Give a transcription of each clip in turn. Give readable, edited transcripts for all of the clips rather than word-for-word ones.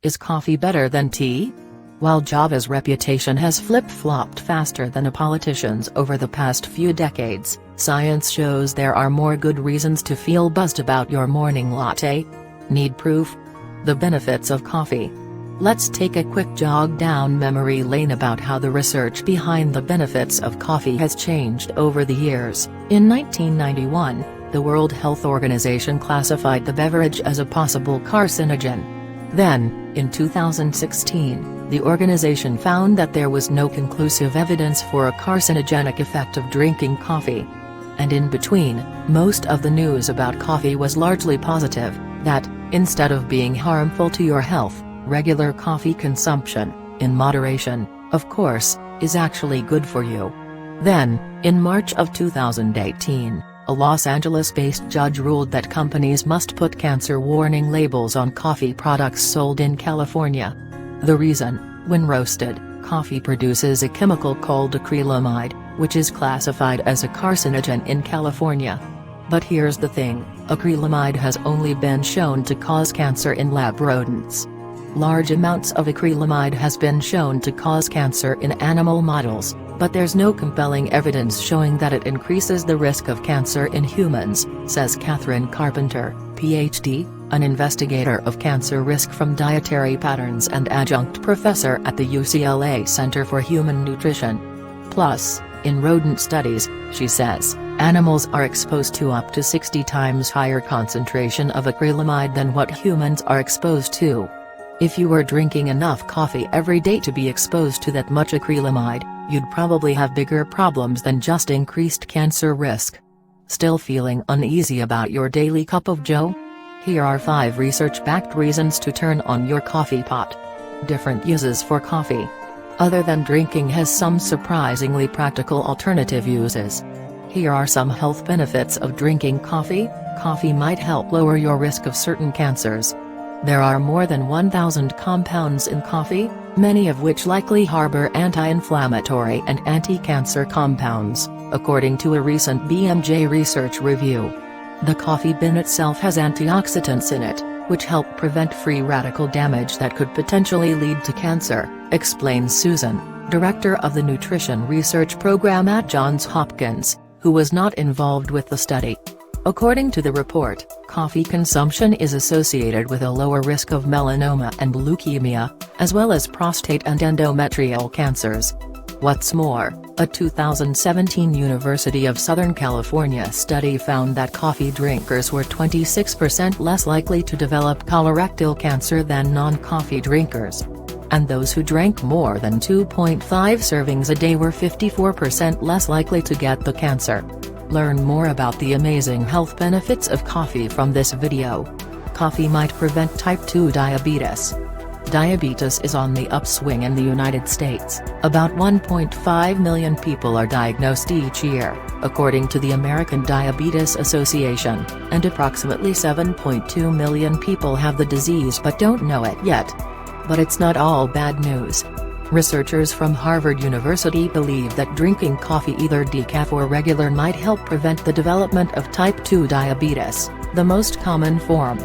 Is coffee better than tea? While Java's reputation has flip-flopped faster than a politician's over the past few decades, science shows there are more good reasons to feel buzzed about your morning latte. Need proof? The benefits of coffee. Let's take a quick jog down memory lane about how the research behind the benefits of coffee has changed over the years. In 1991, the World Health Organization classified the beverage as a possible carcinogen. Then, in 2016, the organization found that there was no conclusive evidence for a carcinogenic effect of drinking coffee. And in between, most of the news about coffee was largely positive, that, instead of being harmful to your health, regular coffee consumption, in moderation, of course, is actually good for you. Then, in March of 2018, a Los Angeles-based judge ruled that companies must put cancer warning labels on coffee products sold in California. The reason: when roasted, coffee produces a chemical called acrylamide, which is classified as a carcinogen in California. But here's the thing, acrylamide has only been shown to cause cancer in lab rodents. Large amounts of acrylamide has been shown to cause cancer in animal models, but there's no compelling evidence showing that it increases the risk of cancer in humans, says Catherine Carpenter, Ph.D., an investigator of cancer risk from dietary patterns and adjunct professor at the UCLA Center for Human Nutrition. Plus, in rodent studies, she says, animals are exposed to up to 60 times higher concentration of acrylamide than what humans are exposed to. If you were drinking enough coffee every day to be exposed to that much acrylamide, you'd probably have bigger problems than just increased cancer risk. Still feeling uneasy about your daily cup of joe? Here are 5 research-backed reasons to turn on your coffee pot. Different uses for coffee. Other than drinking has some surprisingly practical alternative uses. Here are some health benefits of drinking coffee. Coffee might help lower your risk of certain cancers. There are more than 1,000 compounds in coffee, many of which likely harbor anti-inflammatory and anti-cancer compounds, according to a recent BMJ research review. The coffee bean itself has antioxidants in it, which help prevent free radical damage that could potentially lead to cancer, explains Susan, director of the nutrition research program at Johns Hopkins, who was not involved with the study. According to the report, coffee consumption is associated with a lower risk of melanoma and leukemia, as well as prostate and endometrial cancers. What's more, a 2017 University of Southern California study found that coffee drinkers were 26% less likely to develop colorectal cancer than non-coffee drinkers. And those who drank more than 2.5 servings a day were 54% less likely to get the cancer. Learn more about the amazing health benefits of coffee from this video. Coffee might prevent type 2 diabetes. Diabetes is on the upswing in the United States. About 1.5 million people are diagnosed each year, according to the American Diabetes Association, and approximately 7.2 million people have the disease but don't know it yet. But it's not all bad news. Researchers from Harvard University believe that drinking coffee either decaf or regular might help prevent the development of type 2 diabetes, the most common form.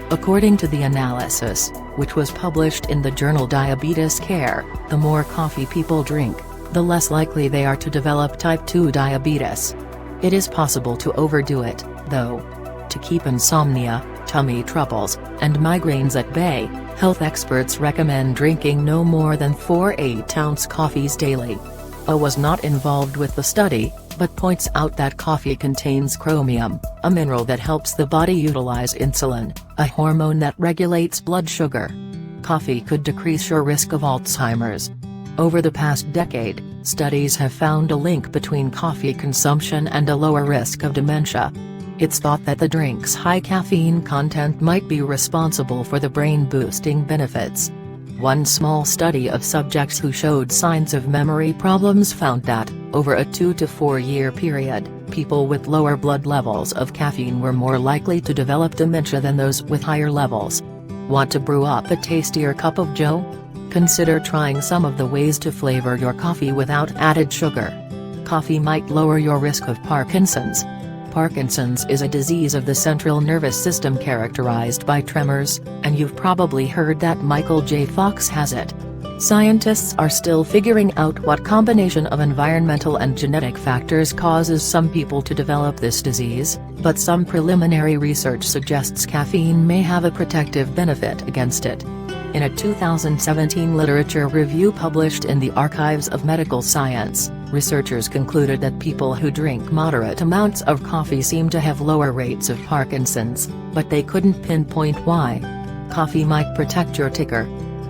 According to the analysis, which was published in the journal Diabetes Care, the more coffee people drink, the less likely they are to develop type 2 diabetes. It is possible to overdo it, though. To keep insomnia, tummy troubles, and migraines at bay, health experts recommend drinking no more than 4 8-ounce coffees daily. A was not involved with the study, but points out that coffee contains chromium, a mineral that helps the body utilize insulin, a hormone that regulates blood sugar. Coffee could decrease your risk of Alzheimer's. Over the past decade, studies have found a link between coffee consumption and a lower risk of dementia. It's thought that the drink's high caffeine content might be responsible for the brain-boosting benefits. One small study of subjects who showed signs of memory problems found that, over a 2 to 4 year period, people with lower blood levels of caffeine were more likely to develop dementia than those with higher levels. Want to brew up a tastier cup of joe? Consider trying some of the ways to flavor your coffee without added sugar. Coffee might lower your risk of Parkinson's. Parkinson's is a disease of the central nervous system characterized by tremors, and you've probably heard that Michael J. Fox has it. Scientists are still figuring out what combination of environmental and genetic factors causes some people to develop this disease, but some preliminary research suggests caffeine may have a protective benefit against it. In a 2017 literature review published in the Archives of Medical Science, researchers concluded that people who drink moderate amounts of coffee seem to have lower rates of Parkinson's, but they couldn't pinpoint why. Coffee might protect your ticker.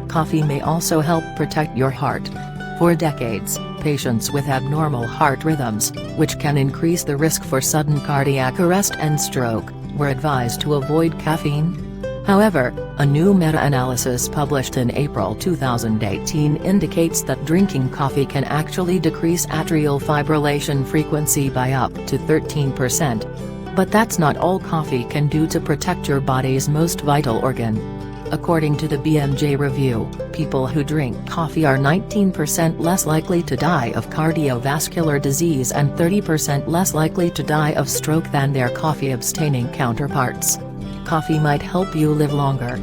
Coffee may also help protect your heart. For decades, patients with abnormal heart rhythms, which can increase the risk for sudden cardiac arrest and stroke, were advised to avoid caffeine. However, a new meta-analysis published in April 2018 indicates that drinking coffee can actually decrease atrial fibrillation frequency by up to 13%. But that's not all coffee can do to protect your body's most vital organ. According to the BMJ review, people who drink coffee are 19% less likely to die of cardiovascular disease and 30% less likely to die of stroke than their coffee-abstaining counterparts. Coffee might help you live longer.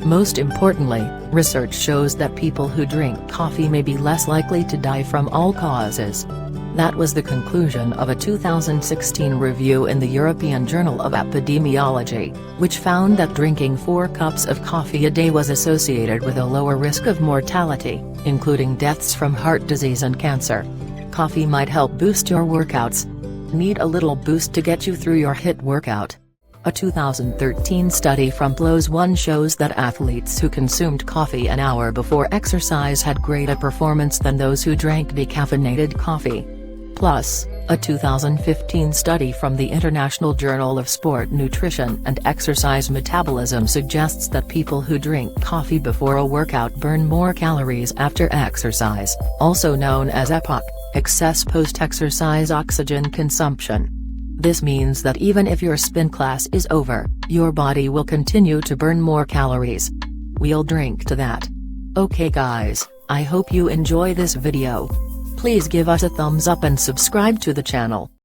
Most importantly, research shows that people who drink coffee may be less likely to die from all causes. That was the conclusion of a 2016 review in the European Journal of Epidemiology, which found that drinking 4 cups of coffee a day was associated with a lower risk of mortality, including deaths from heart disease and cancer. Coffee might help boost your workouts. Need a little boost to get you through your HIIT workout? A 2013 study from PLOS ONE shows that athletes who consumed coffee an hour before exercise had greater performance than those who drank decaffeinated coffee. Plus, a 2015 study from the International Journal of Sport Nutrition and Exercise Metabolism suggests that people who drink coffee before a workout burn more calories after exercise, also known as EPOC, excess post-exercise oxygen consumption. This means that even if your spin class is over, your body will continue to burn more calories. We'll drink to that. Okay guys, I hope you enjoy this video. Please give us a thumbs up and subscribe to the channel.